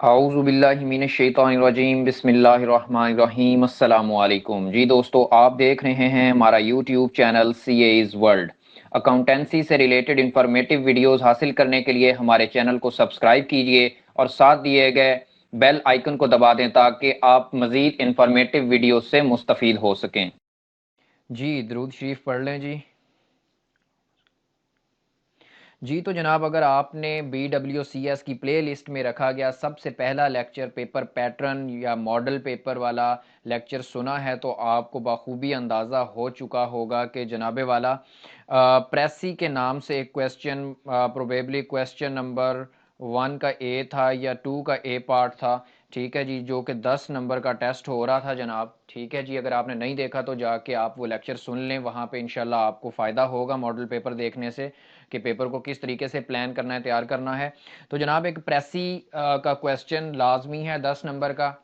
आऊज़ुबिल्लाहिमिनश्शैतानिर्रजीम बिस्मिल्लाहिर्रहमानिर्रहीम अस्सलामुअलैकुम। जी दोस्तों, आप देख रहे हैं हमारा YouTube channel CA's world. Accountancy से रिलेटेड इंफॉर्मेटिव वीडियोस हासिल करने के लिए हमारे चैनल को सब्सक्राइब कीजिए और साथ दिए गए बेल आइकन को दबा दें ताकि आप मज़ीद इंफॉर्मेटिव वीडियो से मुस्तफ़ीद हो सकें। जी दरूद शरीफ पढ़ लें जी। तो जनाब, अगर आपने BWCS की प्ले लिस्ट में रखा गया सबसे पहला लेक्चर पेपर पैटर्न या मॉडल पेपर वाला लेक्चर सुना है तो आपको बखूबी अंदाज़ा हो चुका होगा कि जनाबे वाला प्रेसी के नाम से एक क्वेश्चन, प्रोबेबली क्वेश्चन नंबर 1 का ए था या 2 का ए पार्ट था, ठीक है जी, जो कि 10 नंबर का टेस्ट हो रहा था जनाब। ठीक है जी, अगर आपने नहीं देखा तो जाके आप वो लेक्चर सुन लें, वहाँ पे इंशाल्लाह आपको फ़ायदा होगा मॉडल पेपर देखने से कि पेपर को किस तरीके से प्लान करना है, तैयार करना है। तो जनाब, एक प्रेसी का क्वेश्चन लाजमी है 10 नंबर का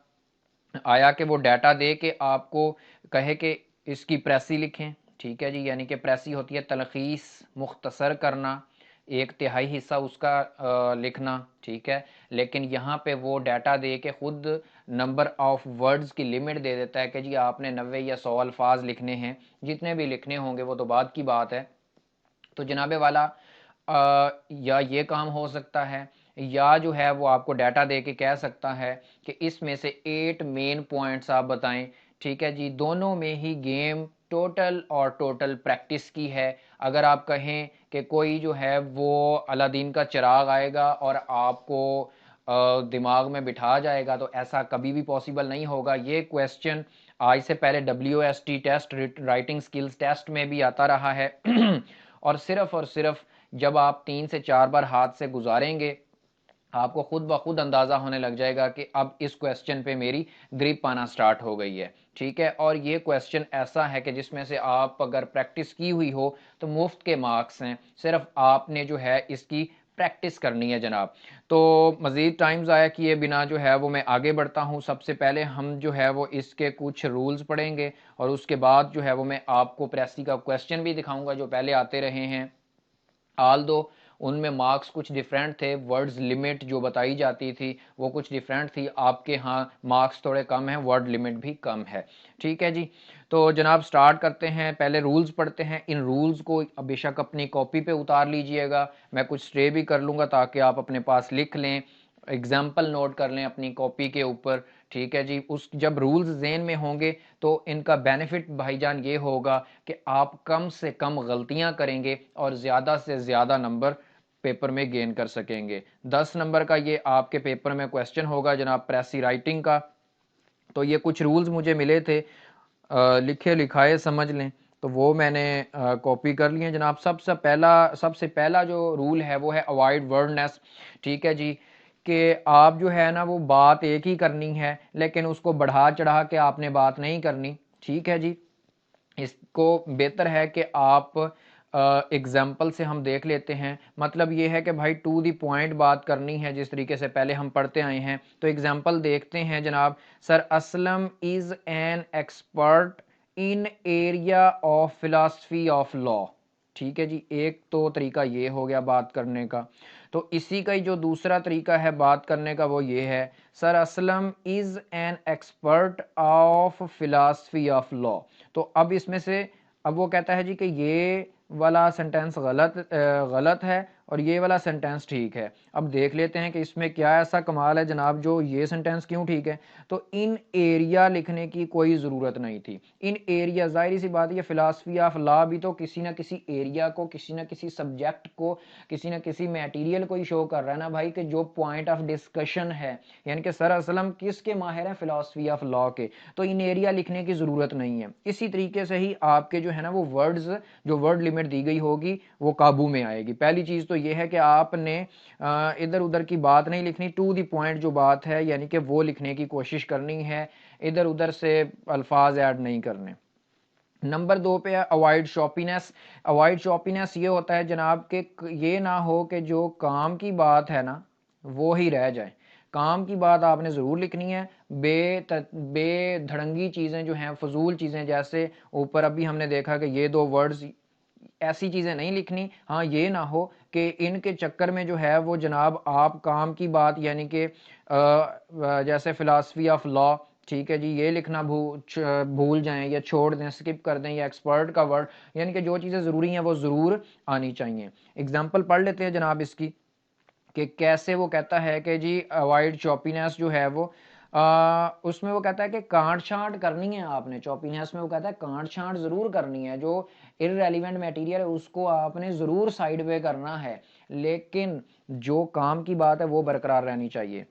आया कि वो डाटा दे के आपको कहे कि इसकी प्रेसी लिखें। ठीक है जी, यानी कि प्रेसी होती है तलखीस, मुख्तसर करना, एक तिहाई हिस्सा उसका लिखना। ठीक है, लेकिन यहाँ पे वो डाटा दे के खुद नंबर ऑफ वर्ड्स की लिमिट दे देता है कि जी आपने 90 या 100 अल्फाज लिखने हैं, जितने भी लिखने होंगे वो तो बाद की बात है। तो जनाबे वाला या ये काम हो सकता है, या जो है वो आपको डाटा दे के कह सकता है कि इसमें से 8 मेन पॉइंट्स आप बताएं। ठीक है जी, दोनों में ही गेम टोटल और टोटल प्रैक्टिस की है। अगर आप कहें कि कोई जो है वो अलादीन का चिराग आएगा और आपको दिमाग में बिठा जाएगा तो ऐसा कभी भी पॉसिबल नहीं होगा। ये क्वेश्चन आज से पहले WST test, writing skills test में भी आता रहा है और सिर्फ जब आप 3 से 4 बार हाथ से गुजारेंगे आपको खुद ब खुद अंदाज़ा होने लग जाएगा कि अब इस क्वेश्चन पे मेरी ग्रिप आना स्टार्ट हो गई है। ठीक है, और ये क्वेश्चन ऐसा है कि जिसमें से आप अगर प्रैक्टिस की हुई हो तो मुफ्त के मार्क्स हैं, सिर्फ आपने जो है इसकी प्रैक्टिस करनी है जनाब। तो मज़ीद टाइम ज़ाया किए बिना जो है वो मैं आगे बढ़ता हूँ। सबसे पहले हम जो है वो इसके कुछ रूल्स पढ़ेंगे और उसके बाद जो है वो मैं आपको प्रेसी का क्वेश्चन भी दिखाऊंगा जो पहले आते रहे हैं। आल दो उनमें मार्क्स कुछ डिफरेंट थे, वर्ड्स लिमिट जो बताई जाती थी वो कुछ डिफरेंट थी, आपके यहाँ मार्क्स थोड़े कम हैं, वर्ड लिमिट भी कम है। ठीक है जी, तो जनाब स्टार्ट करते हैं। पहले रूल्स पढ़ते हैं। इन रूल्स को बेशक अपनी कॉपी पे उतार लीजिएगा, मैं कुछ स्टे भी कर लूँगा ताकि आप अपने पास लिख लें, एग्जाम्पल नोट कर लें अपनी कॉपी के ऊपर। ठीक है जी, उस जब रूल्स जेन में होंगे तो इनका बेनिफिट भाईजान ये होगा कि आप कम से कम गलतियां करेंगे और ज़्यादा से ज़्यादा नंबर पेपर में गेन कर सकेंगे। 10 नंबर का ये आपके पेपर में क्वेश्चन होगा जनाब, प्रेसी राइटिंग का। तो ये कुछ रूल्स मुझे मिले थे, लिखे लिखाए समझ लें, तो वो मैंने कॉपी कर लिए जनाब। सबसे पहला जो रूल है वो है अवॉइड वर्डनेस। ठीक है जी, कि आप जो है ना वो बात एक ही करनी है लेकिन उसको बढ़ा चढ़ा के आपने बात नहीं करनी। ठीक है जी, इसको बेहतर है कि आप एग्जाम्पल से हम देख लेते हैं। मतलब ये है कि भाई टू दी पॉइंट बात करनी है, जिस तरीके से पहले हम पढ़ते आए हैं। तो एग्जाम्पल देखते हैं जनाब। Sir Aslam is an expert in area of philosophy of law. ठीक है जी, एक तो तरीका ये हो गया बात करने का। तो इसी का ही जो दूसरा तरीका है बात करने का वो ये है, sir Aslam is an expert of philosophy of law. तो अब इसमें से अब वो कहता है जी कि ये वाला सेंटेंस गलत है और ये वाला सेंटेंस ठीक है। अब देख लेते हैं कि इसमें क्या ऐसा कमाल है जनाब जो ये सेंटेंस क्यों ठीक है। तो इन एरिया लिखने की कोई ज़रूरत नहीं थी। इन एरिया, जाहिर सी बात है, फिलासफी ऑफ लॉ भी तो किसी ना किसी एरिया को, किसी ना किसी सब्जेक्ट को, किसी ना किसी मटेरियल को ही शो कर रहा है ना भाई, कि जो पॉइंट ऑफ डिस्कशन है, यानी कि सर असलम किसके माहिर हैं, फिलासफी ऑफ लॉ के। तो इन एरिया लिखने की ज़रूरत नहीं है। इसी तरीके से ही आपके जो है ना वो वर्ड्स, जो वर्ड लिमिट दी गई होगी वो काबू में आएगी। पहली चीज़ तो ये है कि आपने इधर उधर की बात नहीं लिखनी, टू दी पॉइंट जो बात है यानी कि वो लिखने की कोशिश करनी है, इधर उधर से अल्फाज ऐड नहीं करने। नंबर 2 पे है अवॉइड शॉपीनेस। अवॉइड शॉपीनेस ये होता है जनाब कि ये ना हो कि जो काम की बात है ना वो ही रह जाए। काम की बात आपने ज़रूर लिखनी है। बेधड़ंगी चीज़ें जो हैं, फजूल चीज़ें, जैसे ऊपर अभी हमने देखा कि ये दो वर्ड्स ऐसी चीज़ें नहीं लिखनी। हाँ, ये ना हो कि इनके चक्कर में जो है वो जनाब आप काम की बात यानी कि जैसे फ़िलासफ़ी ऑफ लॉ, ठीक है जी, ये लिखना भूल जाएँ या छोड़ दें, स्किप कर दें, या एक्सपर्ट का वर्ड, यानी कि जो चीज़ें ज़रूरी हैं वो ज़रूर आनी चाहिए। एग्ज़ाम्पल पढ़ लेते हैं जनाब इसकी, कि कैसे वो कहता है कि जी अवॉइड चॉपीनेस जो है वो उसमें वो कहता है कि काट छांट करनी है आपने। चॉपीनेस में वो कहता है काट छांट ज़रूर करनी है, जो इररेलेवेंट मटेरियल है उसको आपने ज़रूर साइड वे करना है, लेकिन जो काम की बात है वो बरकरार रहनी चाहिए।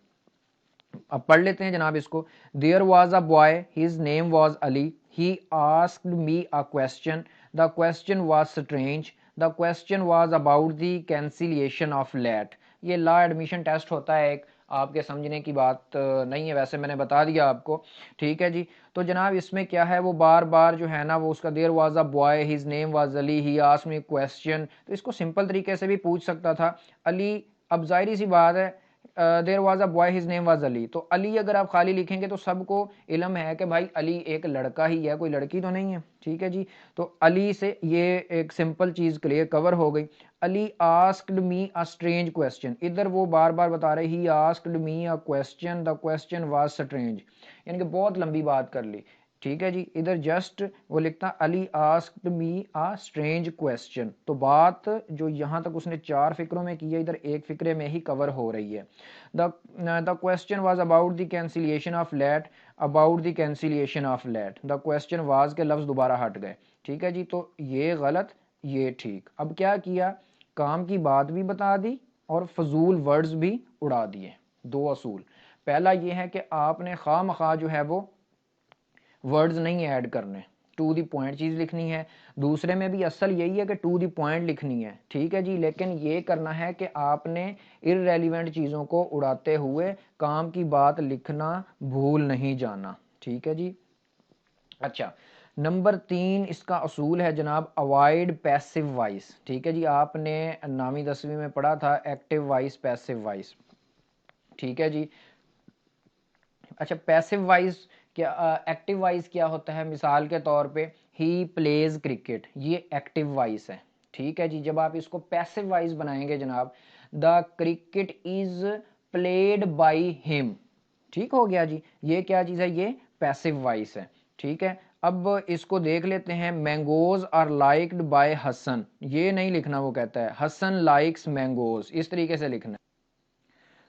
अब पढ़ लेते हैं जनाब इसको। There was a boy, his name was Ali, he asked me a question, the question was strange, the question was about the cancellation of let. ये लॉ एडमिशन टेस्ट होता है एक, आपके समझने की बात नहीं है, वैसे मैंने बता दिया आपको, ठीक है जी। तो जनाब इसमें क्या है, वो बार बार जो है ना वो उसका there was a boy, his name was Ali, he asked me question, तो इसको सिंपल तरीके से भी पूछ सकता था अली। अब जाहिर सी बात है, there was a boy his name was Ali, तो अली अगर आप खाली लिखेंगे तो सबको इल्म है कि भाई अली एक लड़का ही है, कोई लड़की तो नहीं है, ठीक है जी। तो अली से ये एक सिंपल चीज क्लियर कवर हो गई। Ali asked me a strange question, इधर वो बार बार बता रहे ही asked me a question, the question was strange, यानी कि बहुत लंबी बात कर ली, ठीक है जी। इधर जस्ट वो लिखता Ali asked me a strange question, तो बात जो यहाँ तक उसने 4 फिक्रों में की है इधर एक फिक्रे में ही कवर हो रही है। The question was about the cancellation of let, about the cancellation of let, the question was के लफ्ज दोबारा हट गए, ठीक है जी। तो ये गलत, ये ठीक। अब क्या किया, काम की बात भी बता दी और फजूल वर्ड्स भी उड़ा दिए। दो असूल, पहला ये है कि आपने खामखा जो है वो वर्ड्स नहीं ऐड करने, टू दी पॉइंट चीज़ लिखनी है। दूसरे में भी असल यही है कि टू दी पॉइंट लिखनी है, ठीक है जी, लेकिन ये करना है कि आपने इररेलीवेंट चीज़ों को उड़ाते हुए काम की बात लिखना भूल नहीं जाना, ठीक है जी। अच्छा, नंबर 3 इसका असूल है जनाब अवॉइड पैसिव वॉइस, ठीक है जी। आपने 9वीं 10वीं में पढ़ा था एक्टिव वॉइस पैसिव वॉइस, ठीक है जी। अच्छा, पैसिव वॉइस क्या, एक्टिव वॉइस क्या होता है, मिसाल के तौर पे ही प्लेज क्रिकेट, ये एक्टिव वॉइस है, ठीक है जी। जब आप इसको पैसिव वॉइस बनाएंगे जनाब, the cricket is played by him, ठीक हो गया जी। ये क्या चीज़ है, ये पैसिव वॉइस है, ठीक है। अब इसको देख लेते हैं, mangoes are liked by Hasan, ये नहीं लिखना, वो कहता है हसन लाइक्स मैंगोज, इस तरीके से लिखना।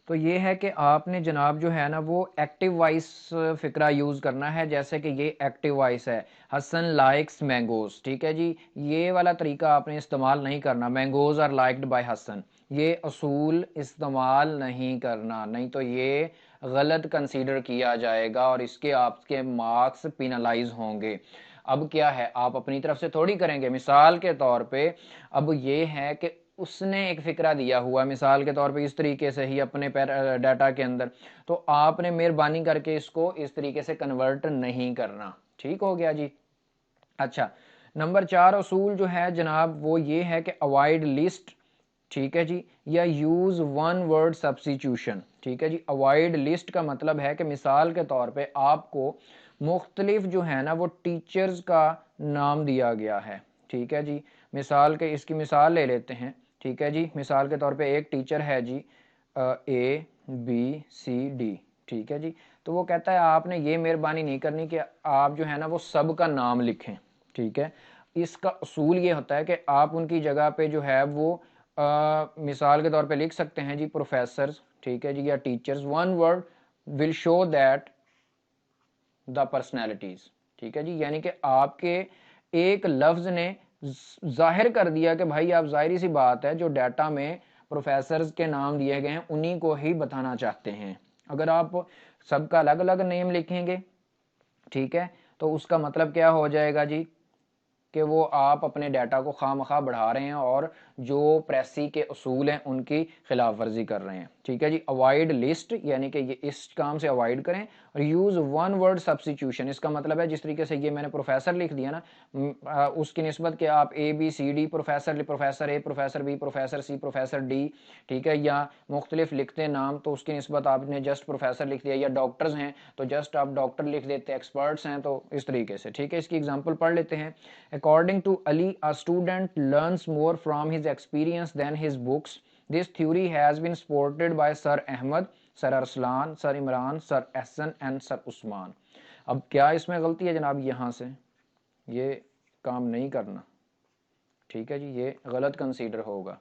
तो ये है कि आपने जनाब जो है ना वो एक्टिव वॉइस फिक्रा यूज़ करना है, जैसे कि ये एक्टिव वॉइस है हसन लाइक्स मैंगोज, ठीक है जी। ये वाला तरीका आपने इस्तेमाल नहीं करना, mangoes are liked by Hasan, ये असूल इस्तेमाल नहीं करना, नहीं तो ये गलत कंसीडर किया जाएगा और इसके आपके मार्क्स पिनलाइज होंगे। अब क्या है, आप अपनी तरफ से थोड़ी करेंगे, मिसाल के तौर पे अब ये है कि उसने एक फिक्रा दिया हुआ मिसाल के तौर पे इस तरीके से ही अपने डाटा के अंदर, तो आपने मेहरबानी करके इसको इस तरीके से कन्वर्ट नहीं करना, ठीक हो गया जी। अच्छा, नंबर 4 असूल जो है जनाब वो ये है कि अवॉइड लिस्ट, ठीक है जी, या यूज वन वर्ड सब्स्टिट्यूशन, ठीक है जी। अवॉइड लिस्ट का मतलब है कि मिसाल के तौर पे आपको मुख्तलिफ जो है ना वो टीचर्स का नाम दिया गया है, ठीक है जी। मिसाल के इसकी मिसाल ले लेते हैं, ठीक है जी। मिसाल के तौर पे एक टीचर है जी, ए बी सी डी, ठीक है जी। तो वो कहता है आपने ये मेहरबानी नहीं करनी कि आप जो है ना वो सब का नाम लिखें, ठीक है। इसका असूल ये होता है कि आप उनकी जगह पे जो है वो मिसाल के तौर पे लिख सकते हैं जी प्रोफेसर्स, ठीक है जी, या teachers, one word will show that the personalities, ठीक है जी। यानी कि आपके एक लफ्ज ने जाहिर कर दिया कि भाई आप, जाहिर सी बात है जो डाटा में प्रोफेसर्स के नाम दिए गए हैं उन्हीं को ही बताना चाहते हैं। अगर आप सबका अलग अलग नेम लिखेंगे, ठीक है, तो उसका मतलब क्या हो जाएगा जी कि वो आप अपने डाटा को खामखा बढ़ा रहे हैं और जो प्रेसी के असूल हैं उनकी खिलाफ वर्जी कर रहे हैं, ठीक है जी। अवॉइड लिस्ट यानी कि ये इस काम से अवॉइड करें, और यूज़ वन वर्ड सब्स्टिट्यूशन, इसका मतलब है जिस तरीके से ये मैंने प्रोफेसर लिख दिया ना, उसकी निस्बत के आप A B C D professor, professor A, professor B, professor C, professor D, ठीक है, या मुख्तलिफ लिखते नाम तो उसकी निस्बत आपने जस्ट प्रोफेसर लिख दिया, या डॉक्टर्स हैं तो जस्ट आप डॉक्टर लिख देते, एक्सपर्ट्स हैं तो इस तरीके से, ठीक है। इसकी एग्जाम्पल पढ़ लेते हैं। According to Ali, a student learns more from his experience than his books. This theory has been supported by Sir Ahmed, Sir Arslan, Sir Imran, Sir Ahsan and Sir Usman. अब क्या इसमें गलती है जनाब? यहाँ से ये काम नहीं करना, ठीक है जी, ये गलत कंसीडर होगा।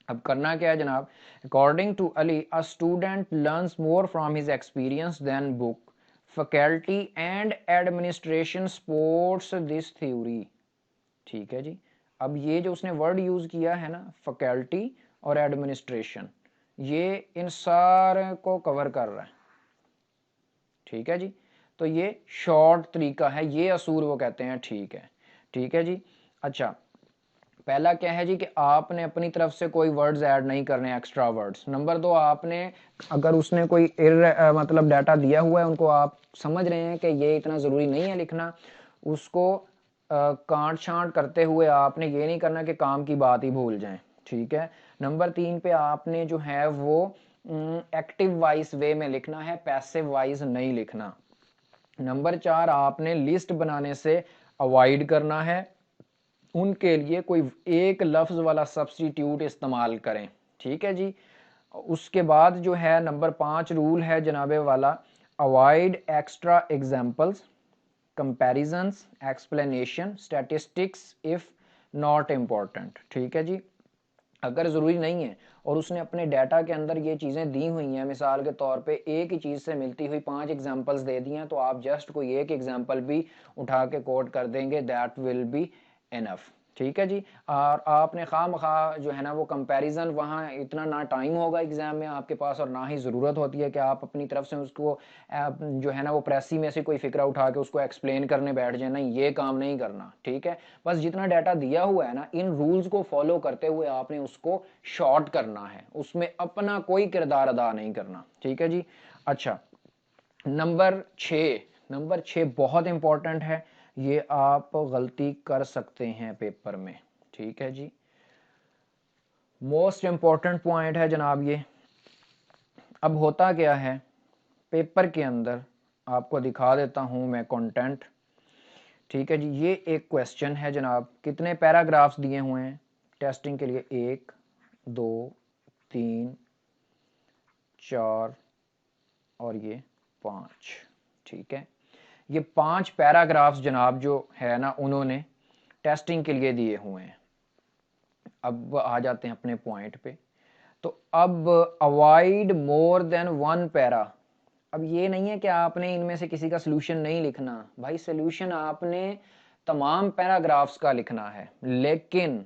अब करना क्या है जनाब? According to Ali, a student learns more from his experience then book, faculty and administration supports this theory. ठीक है जी। अब ये जो उसने वर्ड यूज किया है ना, फैकल्टी और एडमिनिस्ट्रेशन, ये इन सारे को कवर कर रहा है। ठीक है जी। तो ये शॉर्ट तरीका है, ये असूल वो कहते हैं। ठीक है, ठीक है जी। अच्छा, पहला क्या है जी कि आपने अपनी तरफ से कोई वर्ड्स ऐड नहीं करने, एक्स्ट्रा वर्ड्स। नंबर 2, आपने अगर उसने कोई मतलब डाटा दिया हुआ है, उनको आप समझ रहे हैं कि ये इतना ज़रूरी नहीं है लिखना, उसको काट छांट करते हुए आपने ये नहीं करना कि काम की बात ही भूल जाएं। ठीक है। नंबर 3 पे आपने जो है वो एक्टिव वाइज वे में लिखना है, पैसिव वाइज नहीं लिखना। नंबर 4, आपने लिस्ट बनाने से अवॉइड करना है, उनके लिए कोई एक लफ्ज वाला सब्स्टिट्यूट इस्तेमाल करें। ठीक है जी। उसके बाद जो है नंबर 5 रूल है जनाबे वाला, avoid extra examples, comparisons, explanation, statistics if not important. ठीक है जी। अगर ज़रूरी नहीं है और उसने अपने डाटा के अंदर ये चीज़ें दी हुई हैं, मिसाल के तौर पे एक ही चीज़ से मिलती हुई 5 एग्जांपल्स दे दी हैं, तो आप जस्ट कोई एक एग्जांपल भी उठा के कोट कर देंगे, दैट विल बी इनफ। ठीक है जी। और आपने खामखा जो है ना वो कंपैरिजन, वहाँ इतना ना टाइम होगा एग्जाम में आपके पास और ना ही ज़रूरत होती है कि आप अपनी तरफ से उसको जो है ना वो प्रेसी में से कोई फिक्रा उठा के उसको एक्सप्लेन करने बैठ जाए। नहीं, ये काम नहीं करना। ठीक है। बस जितना डाटा दिया हुआ है ना, इन रूल्स को फॉलो करते हुए आपने उसको शॉर्ट करना है, उसमें अपना कोई किरदार अदा नहीं करना। ठीक है जी। अच्छा, नंबर 6 बहुत इंपॉर्टेंट है, ये आप गलती कर सकते हैं पेपर में। ठीक है जी। मोस्ट इंपॉर्टेंट पॉइंट है जनाब ये। अब होता क्या है पेपर के अंदर, आपको दिखा देता हूं मैं कंटेंट। ठीक है जी। ये एक क्वेश्चन है जनाब, कितने पैराग्राफ्स दिए हुए हैं टेस्टिंग के लिए? 1 2 3 4 और ये 5। ठीक है। ये 5 पैराग्राफ्स जनाब जो है ना उन्होंने टेस्टिंग के लिए दिए हुए हैं। अब आ जाते हैं अपने पॉइंट पे। तो अब अवॉइड मोर देन 1 पैरा। अब ये नहीं है कि आपने इनमें से किसी का सोल्यूशन नहीं लिखना, भाई सोल्यूशन आपने तमाम पैराग्राफ्स का लिखना है, लेकिन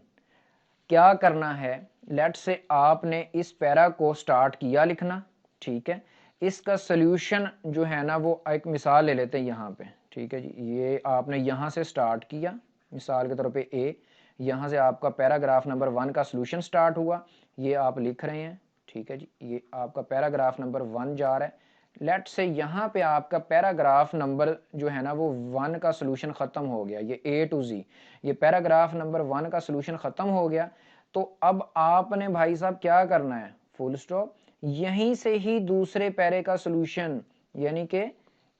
क्या करना है, लेट से आपने इस पैरा को स्टार्ट किया लिखना। ठीक है। इसका सोल्यूशन जो है ना वो एक मिसाल ले लेते हैं यहाँ पे। ठीक है जी। ये आपने यहाँ से स्टार्ट किया, मिसाल के तौर पे ए, यहाँ से आपका पैराग्राफ नंबर 1 का सोल्यूशन स्टार्ट हुआ, ये आप लिख रहे हैं। ठीक है जी। ये आपका पैराग्राफ नंबर 1 जा रहा है। लेट से यहाँ पे आपका पैराग्राफ नंबर जो है ना वो 1 का सोल्यूशन खत्म हो गया, ये ए टू जी, ये पैराग्राफ नंबर 1 का सोल्यूशन खत्म हो गया। तो अब आपने भाई साहब क्या करना है, फुल स्टॉप, यहीं से ही दूसरे पैरे का सोल्यूशन, यानी कि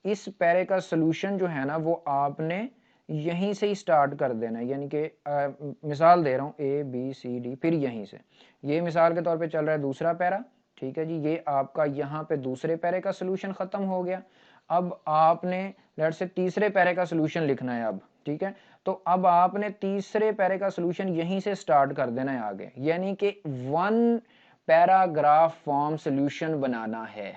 इस पैरे का सोल्यूशन जो है ना वो आपने यहीं से ही स्टार्ट कर देना है। यानी कि मिसाल दे रहा हूँ ए बी सी डी, फिर यहीं से, ये मिसाल के तौर पे चल रहा है दूसरा पैरा। ठीक है जी। ये आपका यहाँ पे दूसरे पैरे का सोल्यूशन खत्म हो गया। अब आपने लेट से तीसरे पैरे का सोल्यूशन लिखना है अब। ठीक है। तो अब आपने तीसरे पैरे का सोल्यूशन यहीं से स्टार्ट कर देना है आगे, यानी कि 1 पैराग्राफ फॉर्म सोल्यूशन बनाना है।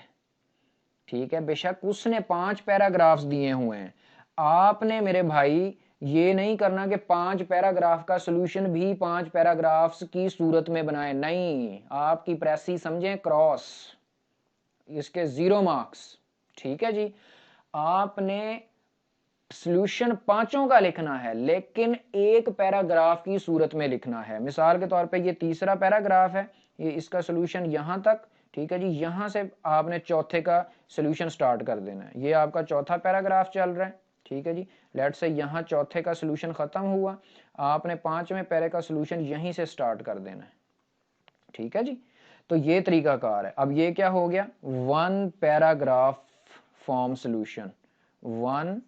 ठीक है। बेशक उसने 5 पैराग्राफ्स दिए हुए हैं, आपने मेरे भाई ये नहीं करना कि 5 पैराग्राफ का सोल्यूशन भी 5 पैराग्राफ्स की सूरत में बनाए। नहीं, आपकी प्रेसी समझें क्रॉस, इसके 0 मार्क्स। ठीक है जी। आपने सॉल्यूशन 5 का लिखना है, लेकिन एक पैराग्राफ की सूरत में लिखना है। मिसाल के तौर पे ये तीसरा पैराग्राफ है, ये इसका सॉल्यूशन यहां तक। ठीक है जी। यहां से आपने चौथे का सॉल्यूशन स्टार्ट कर देना है, ये आपका चौथा पैराग्राफ चल रहा है। ठीक है जी। लेट से यहां चौथे का सॉल्यूशन खत्म हुआ, आपने 5वें पैरे का सॉल्यूशन यहीं से स्टार्ट कर देना है। ठीक है जी। तो ये तरीकाकार है। अब ये क्या हो गया, 1 paragraph form solution, 1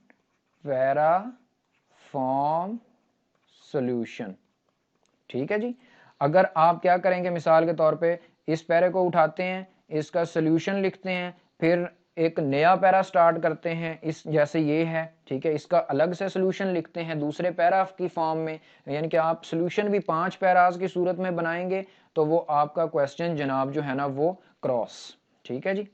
para form solution. ठीक है जी। अगर आप क्या करेंगे, मिसाल के तौर पे इस पैरे को उठाते हैं, इसका सॉल्यूशन लिखते हैं, फिर एक नया पैरा स्टार्ट करते हैं, इस जैसे ये है, ठीक है, इसका अलग से सॉल्यूशन लिखते हैं दूसरे पैराग्राफ की फॉर्म में, यानी कि आप सॉल्यूशन भी 5 पैराग्राफ्स की सूरत में बनाएंगे तो वो आपका क्वेश्चन जनाब जो है ना वो क्रॉस। ठीक है जी।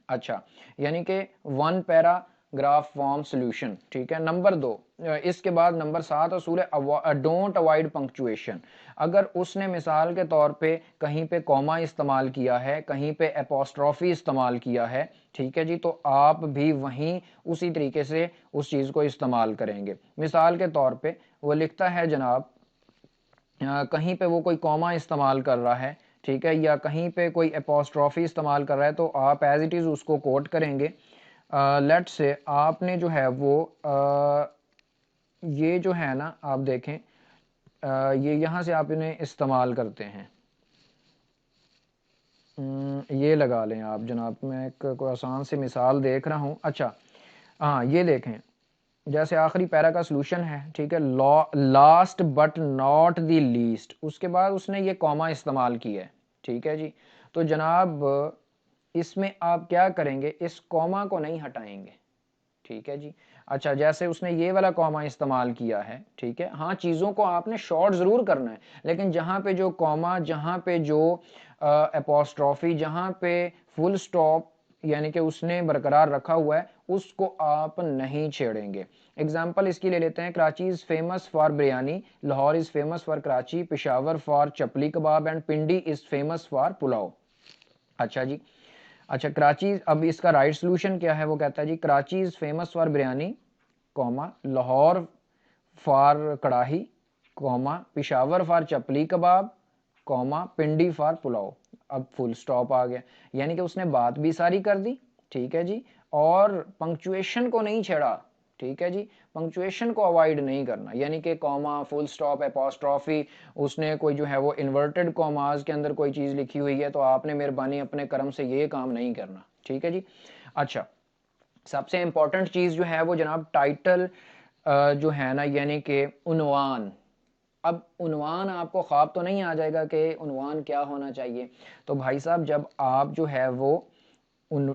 अच्छा, यानी कि 1 पैराग्राफ फॉर्म सॉल्यूशन। ठीक है। नंबर 2, इसके बाद नंबर 7 असूल है डोंट अवॉइड पंक्चुएशन। अगर उसने मिसाल के तौर पे कहीं पे कॉमा इस्तेमाल किया है, कहीं पे एपोस्ट्रॉफी इस्तेमाल किया है, ठीक है जी, तो आप भी वहीं उसी तरीके से उस चीज़ को इस्तेमाल करेंगे। मिसाल के तौर पे वो लिखता है जनाब, कहीं पे वो कोई कॉमा इस्तेमाल कर रहा है, ठीक है, या कहीं पे कोई एपोस्ट्रॉफी इस्तेमाल कर रहा है, तो आप एज इट इज़ उसको कोट करेंगे। लेट से आपने जो है वो ये जो है ना आप देखें, ये यहाँ से आप इन्हें इस्तेमाल करते हैं। ये लगा लें आप जनाब, मैं एक कोई आसान सी मिसाल देख रहा हूँ। अच्छा, हाँ ये देखें, जैसे आखिरी पैरा का सॉल्यूशन है, ठीक है, last but not the least, उसके बाद उसने ये कॉमा इस्तेमाल किया है। ठीक है जी। तो जनाब इसमें आप क्या करेंगे, इस कॉमा को नहीं हटाएंगे। ठीक है जी। अच्छा, जैसे उसने ये वाला कॉमा इस्तेमाल किया है, ठीक है, हाँ चीज़ों को आपने शॉर्ट ज़रूर करना है, लेकिन जहाँ पे जो कॉमा, जहाँ पे जो एपोस्ट्रॉफी, जहाँ पे फुल स्टॉप यानी कि उसने बरकरार रखा हुआ है, उसको आप नहीं छेड़ेंगे। एग्जाम्पल इसकी ले लेते हैं, Karachi is famous for biryani, Lahore is famous for Karachi, Peshawar for chapli kebab and Pindi is famous for pulao. अच्छा जी। अच्छा, कराची, अब इसका राइट सॉल्यूशन क्या है, वो कहता है जी Karachi is famous for biryani, comma, Lahore for karahi, comma, Peshawar for chapli kebab, comma, Pindi for pulao. अब फुल स्टॉप आ गया, यानी कि उसने बात भी सारी कर दी। ठीक है जी। और पंक्चुएशन को नहीं छेड़ा। ठीक है जी। पंक्चुएशन को अवॉइड नहीं करना, यानी कि कॉमा, फुल स्टॉप, एपोस्ट्रॉफी, उसने कोई जो है वो इन्वर्टेड कॉमाज के अंदर कोई चीज़ लिखी हुई है, तो आपने मेहरबानी अपने कर्म से ये काम नहीं करना। ठीक है जी। अच्छा, सबसे इंपॉर्टेंट चीज़ जो है वो जनाब टाइटल जो है ना, यानी कि उन्वान। अब उन्वान आपको ख्वाब तो नहीं आ जाएगा कि उन्वान क्या होना चाहिए। तो भाई साहब, जब आप जो है वो उन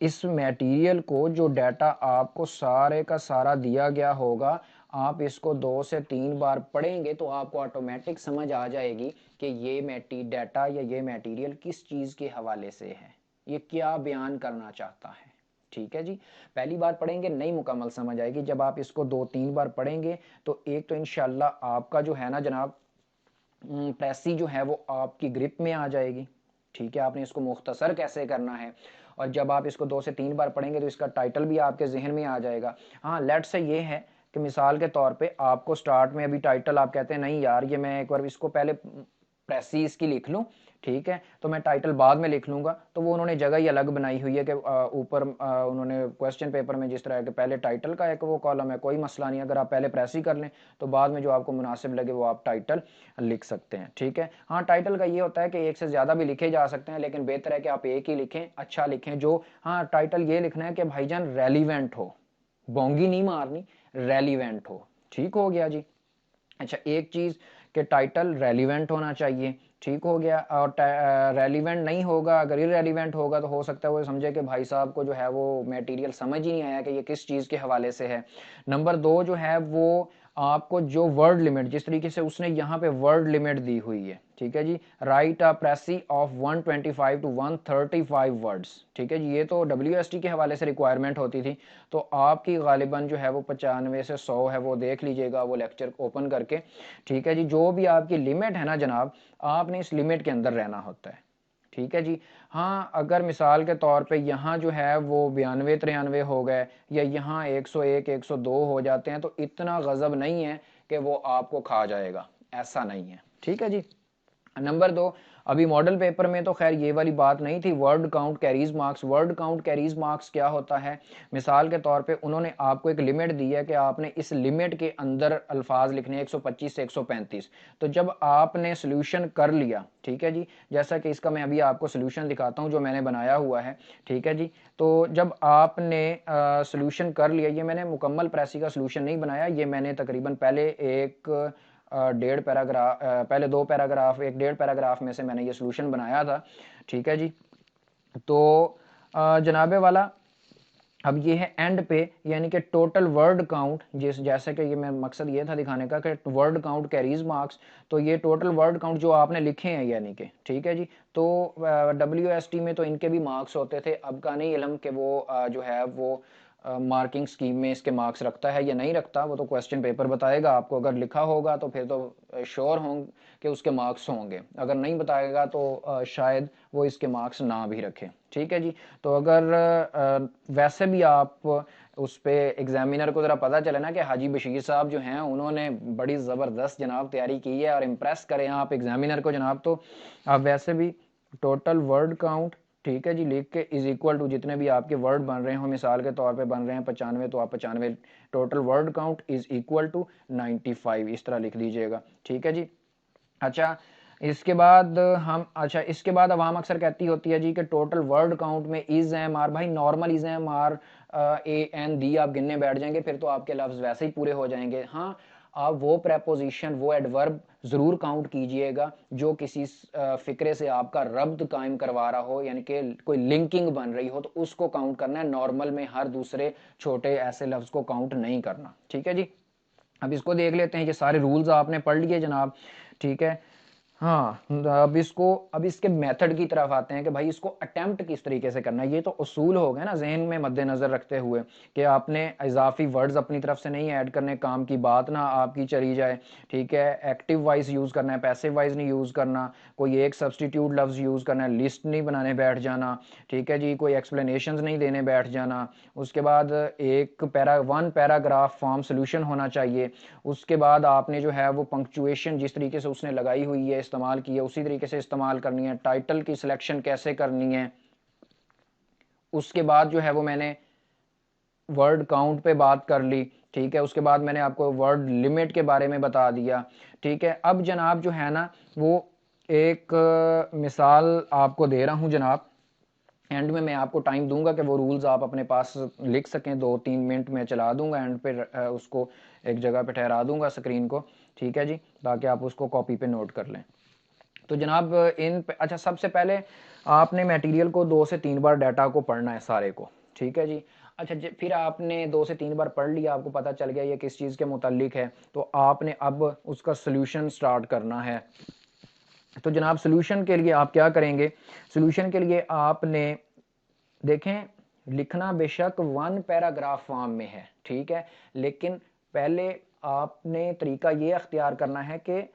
इस मटेरियल को, जो डाटा आपको सारे का सारा दिया गया होगा, आप इसको 2 से 3 बार पढ़ेंगे तो आपको ऑटोमेटिक समझ आ जाएगी कि ये डाटा या ये मटेरियल किस चीज़ के हवाले से है, ये क्या बयान करना चाहता है। ठीक है जी। पहली बार पढ़ेंगे नहीं मुकम्मल समझ आएगी, जब आप इसको 2-3 बार पढ़ेंगे तो एक तो इंशाल्लाह आपका जो है ना जनाब प्रेसी जो है वो आपकी ग्रिप में आ जाएगी। ठीक है, आपने इसको मुख्तसर कैसे करना है, और जब आप इसको 2 से 3 बार पढ़ेंगे तो इसका टाइटल भी आपके जहन में आ जाएगा। हाँ, लेट से ये है कि मिसाल के तौर पे आपको स्टार्ट में अभी टाइटल आप कहते हैं नहीं यार, ये मैं एक बार इसको पहले प्रेसी इसकी लिख लूँ, ठीक है, तो मैं टाइटल बाद में लिख लूँगा, तो वो उन्होंने जगह ही अलग बनाई हुई है कि ऊपर उन्होंने क्वेश्चन पेपर में जिस तरह के पहले टाइटल का एक वो कॉलम है, कोई मसला नहीं, अगर आप पहले प्रेसी कर लें तो बाद में जो आपको मुनासिब लगे वो आप टाइटल लिख सकते हैं। ठीक है। हाँ, टाइटल का ये होता है कि एक से ज़्यादा भी लिखे जा सकते हैं, लेकिन बेहतर है कि आप एक ही लिखें, अच्छा लिखें। जो, हाँ, टाइटल ये लिखना है कि भाईजान रेलिवेंट हो, बोंगी नहीं मारनी, रेलिवेंट हो। ठीक हो गया जी। अच्छा, एक चीज़ कि टाइटल रेलिवेंट होना चाहिए। ठीक हो गया। और रेलिवेंट नहीं होगा, अगर इरेलीवेंट होगा तो हो सकता है वो समझे कि भाई साहब को जो है वो मटेरियल समझ ही नहीं आया कि ये किस चीज़ के हवाले से है। नंबर 2 जो है वो आपको जो वर्ड लिमिट, जिस तरीके से उसने यहाँ पे वर्ड लिमिट दी हुई है, ठीक है जी, write a precis of 125 to 135 words. ठीक है जी, ये तो WST के हवाले से रिक्वायरमेंट होती थी, तो आपकी गालिबन जो है वो 95 से 100 है, वो देख लीजिएगा वो लेक्चर ओपन करके। ठीक है जी। जो भी आपकी लिमिट है ना जनाब, आपने इस लिमिट के अंदर रहना होता है। ठीक है जी। हाँ, अगर मिसाल के तौर पे यहाँ जो है वो 92-93 हो गए, या यहाँ 101 102 हो जाते हैं, तो इतना गजब नहीं है कि वो आपको खा जाएगा, ऐसा नहीं है। ठीक है जी। नंबर 2, अभी मॉडल पेपर में तो खैर ये वाली बात नहीं थी, word count carries marks. Word count carries marks क्या होता है, मिसाल के तौर पे उन्होंने आपको एक लिमिट दी है कि आपने इस लिमिट के अंदर अल्फाज लिखने 125 से 135। तो जब आपने सोल्यूशन कर लिया, ठीक है जी, जैसा कि इसका मैं अभी आपको सोल्यूशन दिखाता हूँ जो मैंने बनाया हुआ है। ठीक है जी। तो जब आपने सोल्यूशन कर लिया, ये मैंने मुकम्मल प्रेसी का सोल्यूशन नहीं बनाया, ये मैंने तकरीबन पहले एक डेढ़ पैराग्राफ, पहले 2 पैराग्राफ, एक डेढ़ पैराग्राफ में से मैंने ये सोल्यूशन बनाया था। ठीक है जी। तो जनाबे वाला अब ये है एंड पे, यानी कि टोटल वर्ड काउंट, जैसे कि ये मैं मकसद ये था दिखाने का कि वर्ड काउंट कैरीज मार्क्स। तो ये टोटल वर्ड काउंट जो आपने लिखे हैं यानी कि, ठीक है जी। तो WST में तो इनके भी मार्क्स होते थे, अब का नहीं इलम कि वो जो है वो मार्किंग स्कीम में इसके मार्क्स रखता है या नहीं रखता, वो तो क्वेश्चन पेपर बताएगा आपको। अगर लिखा होगा तो फिर तो श्योर होंगे कि उसके मार्क्स होंगे, अगर नहीं बताएगा तो शायद वो इसके मार्क्स ना भी रखे। ठीक है जी। तो अगर वैसे भी आप उस पे एग्जामिनर को ज़रा पता चले ना कि हाजी बशीर साहब जो हैं उन्होंने बड़ी ज़बरदस्त जनाब तैयारी की है और इम्प्रेस करें आप एग्जामिनर को जनाब, तो आप वैसे भी टोटल वर्ड काउंट, ठीक है जी, लिख के इज इक्वल टू जितने भी आपके वर्ड बन रहे हो, मिसाल के तौर पे बन रहे हैं 95, तो आप 95 total word count is equal to 95, इस तरह लिख दीजिएगा। ठीक है जी। अच्छा, इसके बाद इसके बाद अवाम अक्सर कहती होती है जी कि टोटल वर्ड काउंट में इज एम आर, भाई normal is M R A N दी आप गिनने बैठ जाएंगे फिर तो आपके लफ्ज वैसे ही पूरे हो जाएंगे। हाँ, आप वो प्रेपोजिशन, वो एडवर्ब जरूर काउंट कीजिएगा जो किसी फिक्रे से आपका रब्त कायम करवा रहा हो, यानी कि कोई लिंकिंग बन रही हो, तो उसको काउंट करना है। नॉर्मल में हर दूसरे छोटे ऐसे लफ्ज को काउंट नहीं करना। ठीक है जी। अब इसको देख लेते हैं, ये सारे रूल्स आपने पढ़ लिए जनाब। ठीक है। हाँ, अब इसके मेथड की तरफ आते हैं कि भाई इसको अटेम्प्ट किस तरीके से करना है। ये तो उसूल हो गए ना जहन में मद्देनजर रखते हुए कि आपने इजाफी वर्ड्स अपनी तरफ से नहीं ऐड करने, काम की बात ना आपकी चली जाए। ठीक है। एक्टिव वाइज यूज करना है, पैसिव वाइज नहीं यूज करना, कोई एक सब्सटीट्यूट लफ्ज यूज करना है, लिस्ट नहीं बनाने बैठ जाना। ठीक है जी। कोई एक्सप्लेनेशन नहीं देने बैठ जाना। उसके बाद एक वन पैराग्राफ फॉर्म सोल्यूशन होना चाहिए। उसके बाद आपने जो है वो पंक्चुएशन जिस तरीके से उसने लगाई हुई है, इस्तेमाल की है, उसी तरीके से इस्तेमाल करनी है। टाइटल की सिलेक्शन कैसे करनी है। उसके बाद जो है वो मैंने वर्ड काउंट पे बात कर ली। ठीक है। उसके बाद मैंने आपको वर्ड लिमिट के बारे में बता दिया। ठीक है। अब जनाब जो है ना वो एक मिसाल आपको दे रहा हूं जनाब, एंड में मैं आपको टाइम दूंगा कि वो रूल्स आप अपने पास लिख सकें। 2-3 मिनट में चला दूंगा एंड पे, उसको एक जगह पे ठहरा दूंगा स्क्रीन को। ठीक है जी। ताकि आप उसको कॉपी पे नोट कर लें। तो जनाब अच्छा, सबसे पहले आपने मटेरियल को 2 से 3 बार डाटा को पढ़ना है सारे को। ठीक है जी। अच्छा, फिर आपने 2 से 3 बार पढ़ लिया, आपको पता चल गया ये किस चीज़ के मुतालिक है, तो आपने अब उसका सोल्यूशन स्टार्ट करना है। तो जनाब सोल्यूशन के लिए आप क्या करेंगे, सोल्यूशन के लिए आपने देखें लिखना बेशक 1 पैराग्राफ फॉर्म में है। ठीक है। लेकिन पहले आपने तरीका ये अख्तियार करना है कि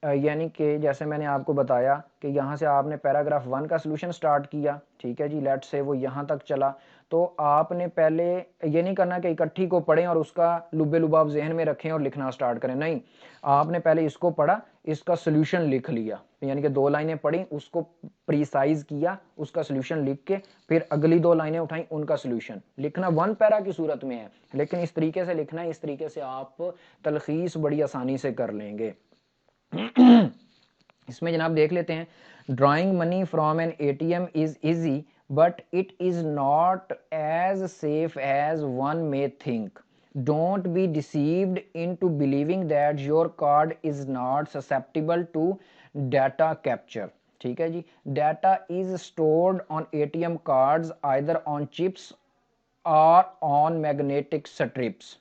यानी कि जैसे मैंने आपको बताया कि यहाँ से आपने पैराग्राफ 1 का सोल्यूशन स्टार्ट किया। ठीक है जी। लेट से वो यहाँ तक चला, तो आपने पहले ये नहीं करना कि इकट्ठी को पढ़ें और उसका लुबे लुबाब जहन में रखें और लिखना स्टार्ट करें। नहीं, आपने पहले इसको पढ़ा, इसका सोल्यूशन लिख लिया, यानी कि 2 लाइनें पढ़ी, उसको प्रिसाइज किया, उसका सोल्यूशन लिख के फिर अगली 2 लाइनें उठाई, उनका सोल्यूशन लिखना 1 पैरा की सूरत में है, लेकिन इस तरीके से लिखना है। इस तरीके से आप तलखीस बड़ी आसानी से कर लेंगे। इसमें जनाब देख लेते हैं, drawing money from an ATM is easy but it is not as safe as one may think. Don't be deceived into believing that your card is not susceptible to data capture. ठीक है जी। Data is stored on ATM cards either on chips और on magnetic strips.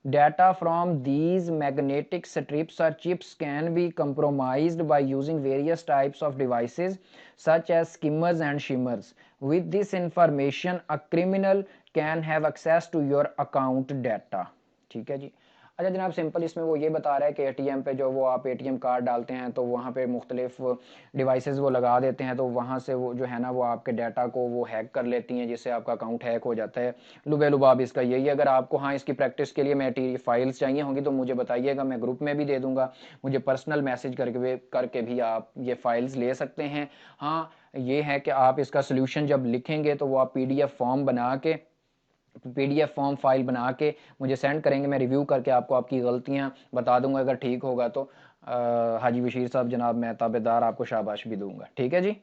Data from these magnetic strips or chips can be compromised by using various types of devices such as skimmers and shimmers. With this information, a criminal can have access to your account data. ठीक है जी। अच्छा जनाब, simple इसमें वो ये बता रहा है कि ATM पे जो वो आप ATM कार्ड डालते हैं तो वहाँ पे मुख्तलिफ डिवाइसेस वो लगा देते हैं, तो वहाँ से वो जो है ना वो आपके डाटा को वो हैक कर लेती हैं, जिससे आपका अकाउंट हैक हो जाता है। लुबे लुबाब इसका यही है। अगर आपको हाँ इसकी प्रैक्टिस के लिए मटेरियल फाइल्स चाहिए होंगी तो मुझे बताइएगा, मैं ग्रुप में भी दे दूंगा। मुझे पर्सनल मैसेज करके भी आप ये फाइल्स ले सकते हैं। हाँ, ये है कि आप इसका सोल्यूशन जब लिखेंगे तो वो आप PDF फॉर्म फाइल बना के मुझे सेंड करेंगे, मैं रिव्यू करके आपको आपकी गलतियां बता दूंगा। अगर ठीक होगा तो हाजी बशीर साहब जनाब मैं ताबेदार आपको शाबाश भी दूंगा। ठीक है जी।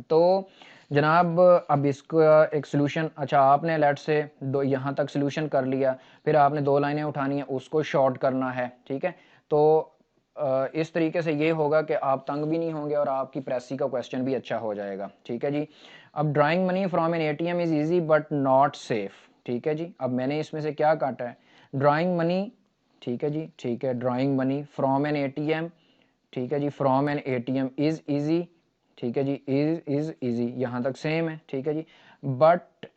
तो जनाब अब इसका एक सोल्यूशन, अच्छा आपने लेट से दो यहाँ तक सोल्यूशन कर लिया, फिर आपने 2 लाइनें उठानी है, उसको शॉर्ट करना है। ठीक है। तो इस तरीके से ये होगा कि आप तंग भी नहीं होंगे और आपकी प्रेसी का क्वेश्चन भी अच्छा हो जाएगा। ठीक है जी। अब drawing money from an ATM is easy but not safe. ठीक है जी। अब मैंने इसमें से क्या काटा है, ड्राइंग मनी। ठीक है जी, ठीक है, drawing money from an ATM. ठीक है जी, from an ATM is easy. ठीक है जी, इज इजी, यहां तक सेम है। ठीक है जी। बट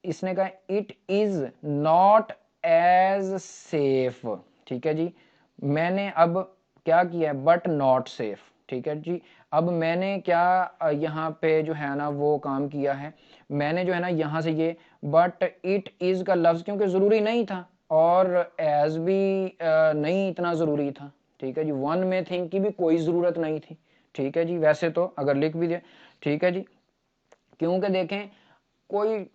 इसने कहा it is not as safe. ठीक है जी। मैंने अब क्या किया है, बट नॉट सेफ। ठीक है जी। अब मैंने क्या यहाँ पे जो है ना वो काम किया है, मैंने जो है ना यहाँ से ये बट इट इज का लफ्ज क्योंकि जरूरी नहीं था और एज भी नहीं इतना जरूरी था। ठीक है जी। वन में थिंक की भी कोई जरूरत नहीं थी। ठीक है जी। वैसे तो अगर लिख भी दिया, ठीक है जी, क्योंकि देखें कोई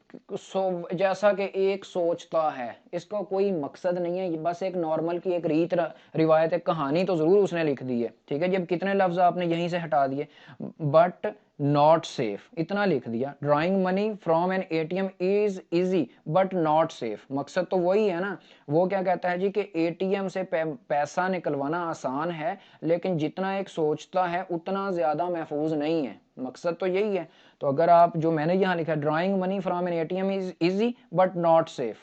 जैसा कि एक सोचता है, इसका कोई मकसद नहीं है, बस एक नॉर्मल की एक रीत रिवायत, एक कहानी तो जरूर उसने लिख दी है। ठीक है जी। अब कितने लफ्ज आपने यहीं से हटा दिए, बट नॉट सेफ इतना लिख दिया। Drawing money from an ATM is easy but not safe, मकसद तो वही है ना। वो क्या कहता है जी कि एटीएम से पैसा निकलवाना आसान है, लेकिन जितना एक सोचता है उतना ज्यादा महफूज नहीं है, मकसद तो यही है। तो अगर आप जो मैंने यहाँ लिखा है, drawing money from an ATM is easy but not safe.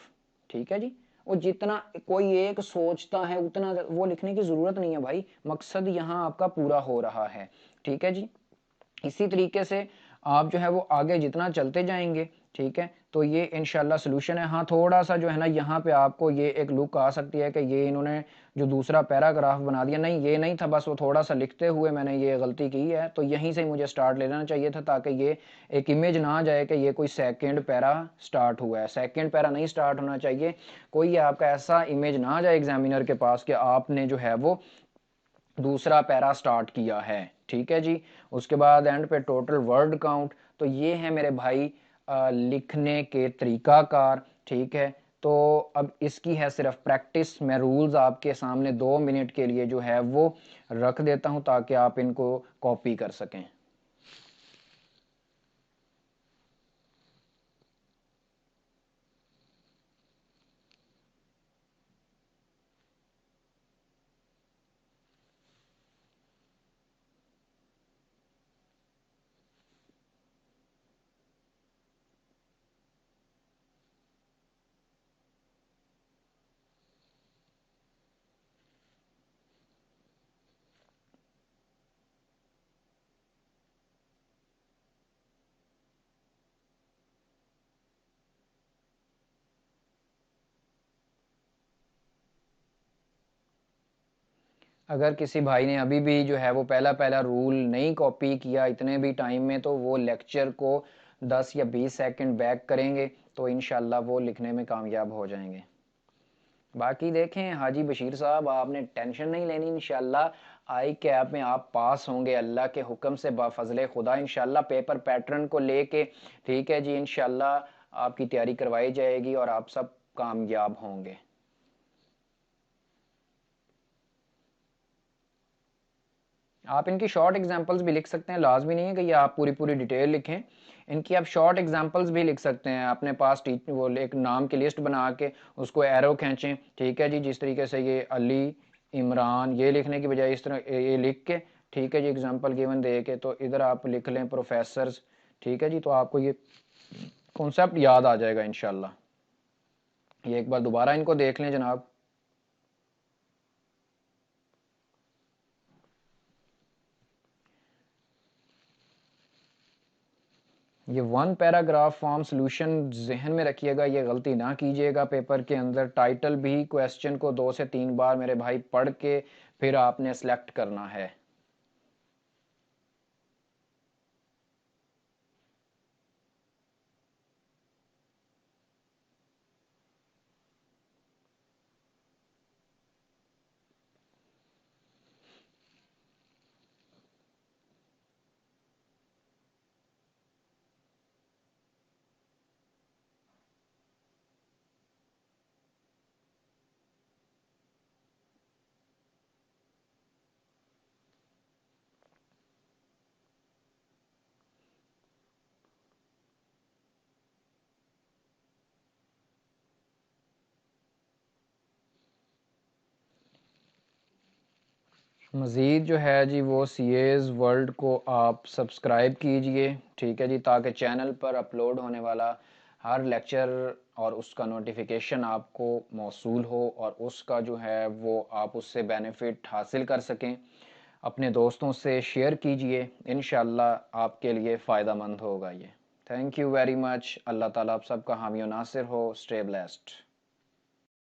ठीक है जी। वो जितना कोई एक सोचता है उतना वो लिखने की जरूरत नहीं है भाई, मकसद यहाँ आपका पूरा हो रहा है। ठीक है जी। इसी तरीके से आप जो है वो आगे जितना चलते जाएंगे, ठीक है, तो ये इंशाल्लाह सोल्यूशन है। हाँ, थोड़ा सा जो है ना यहाँ पे आपको ये एक लुक आ सकती है कि ये इन्होंने जो दूसरा पैराग्राफ बना दिया, नहीं ये नहीं था, बस वो थोड़ा सा लिखते हुए मैंने ये गलती की है, तो यहीं से मुझे स्टार्ट ले लेना चाहिए था ताकि ये एक इमेज ना आ जाए कि ये कोई सेकेंड पैरा स्टार्ट हुआ है। सेकेंड पैरा नहीं स्टार्ट होना चाहिए, कोई आपका ऐसा इमेज ना आ जाए एग्जामिनर के पास कि आपने जो है वो दूसरा पैरा स्टार्ट किया है। ठीक है जी। उसके बाद एंड पे टोटल वर्ड काउंट। तो ये है मेरे भाई लिखने के तरीकाकार। ठीक है। तो अब इसकी है सिर्फ प्रैक्टिस। मैं रूल्स आपके सामने 2 मिनट के लिए जो है वो रख देता हूं ताकि आप इनको कॉपी कर सकें। अगर किसी भाई ने अभी भी जो है वो पहला पहला रूल नहीं कॉपी किया इतने भी टाइम में, तो वो लेक्चर को 10 या 20 सेकंड बैक करेंगे तो इंशाल्लाह वो लिखने में कामयाब हो जाएंगे। बाकी देखें हाजी बशीर साहब, आपने टेंशन नहीं लेनी, इंशाल्लाह आई कैप में आप पास होंगे अल्लाह के हुक्म से, बाफजले खुदा इंशाल्लाह पेपर पैटर्न को लेके। ठीक है जी। इंशाल्लाह आपकी तैयारी करवाई जाएगी और आप सब कामयाब होंगे। आप इनकी शॉर्ट एग्जांपल्स भी लिख सकते हैं, लाजमी नहीं है कि ये आप पूरी पूरी डिटेल लिखें। इनकी आप शॉर्ट एग्जांपल्स भी लिख सकते हैं अपने पास, वो एक नाम की लिस्ट बना के उसको एरो खींचें। ठीक है जी। जिस तरीके से ये अली इमरान ये लिखने की बजाय इस तरह ये लिख के, ठीक है जी, एग्जाम्पल गिवन दे के तो इधर आप लिख लें प्रोफेसर्स। ठीक है जी। तो आपको ये कॉन्सेप्ट याद आ जाएगा इंशाल्लाह। ये एक बार दोबारा इनको देख लें जनाब। ये वन पैराग्राफ फॉर्म सोल्यूशन जहन में रखिएगा, ये गलती ना कीजिएगा। पेपर के अंदर टाइटल भी क्वेश्चन को 2 से 3 बार मेरे भाई पढ़ के फिर आपने सेलेक्ट करना है। मज़ीद जो है जी वो सीएज़ वर्ल्ड को आप सब्सक्राइब कीजिए, ठीक है जी, ताकि चैनल पर अपलोड होने वाला हर लेक्चर और उसका नोटिफिकेशन आपको मौसूल हो और उसका जो है वो आप उससे बेनिफिट हासिल कर सकें। अपने दोस्तों से शेयर कीजिए, इंशाल्लाह आपके लिए फ़ायदा मंद होगा ये। Thank you very much. Allah Taala आप सबका हामी और नासिर हो। Stay blessed.